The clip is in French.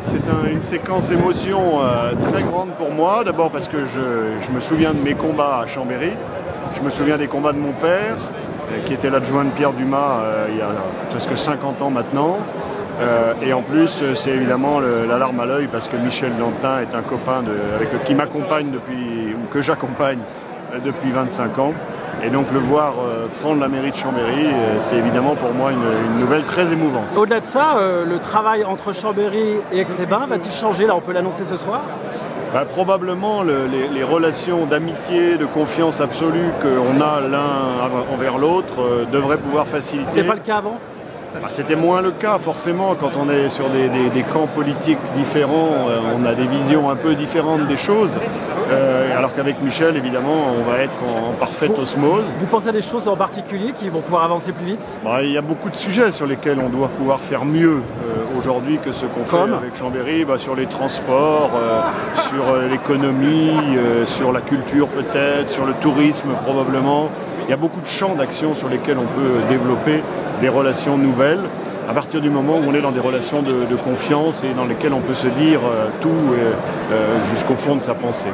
C'est une séquence émotion très grande pour moi. D'abord parce que je me souviens de mes combats à Chambéry. Je me souviens des combats de mon père, qui était l'adjoint de Pierre Dumas il y a presque 50 ans maintenant. Et en plus, c'est évidemment la larme à l'œil parce que Michel Dantin est un copain qui m'accompagne ou que j'accompagne depuis 25 ans. Et donc le voir prendre la mairie de Chambéry, c'est évidemment pour moi une nouvelle très émouvante. Au-delà de ça, le travail entre Chambéry et Aix-les-Bains va-t-il changer? Là, on peut l'annoncer ce soir. Probablement les relations d'amitié, de confiance absolue qu'on a l'un envers l'autre devraient pouvoir faciliter. C'était pas le cas avant? C'était moins le cas forcément quand on est sur des camps politiques différents, on a des visions un peu différentes des choses, alors qu'avec Michel évidemment on va être en parfaite osmose. Vous pensez à des choses en particulier qui vont pouvoir avancer plus vite? Il y a beaucoup de sujets sur lesquels on doit pouvoir faire mieux aujourd'hui que ce qu'on fait avec Chambéry, sur les transports, sur l'économie, sur la culture peut-être, sur le tourisme probablement. Il y a beaucoup de champs d'action sur lesquels on peut développer des relations nouvelles, à partir du moment où on est dans des relations de confiance et dans lesquelles on peut se dire tout jusqu'au fond de sa pensée.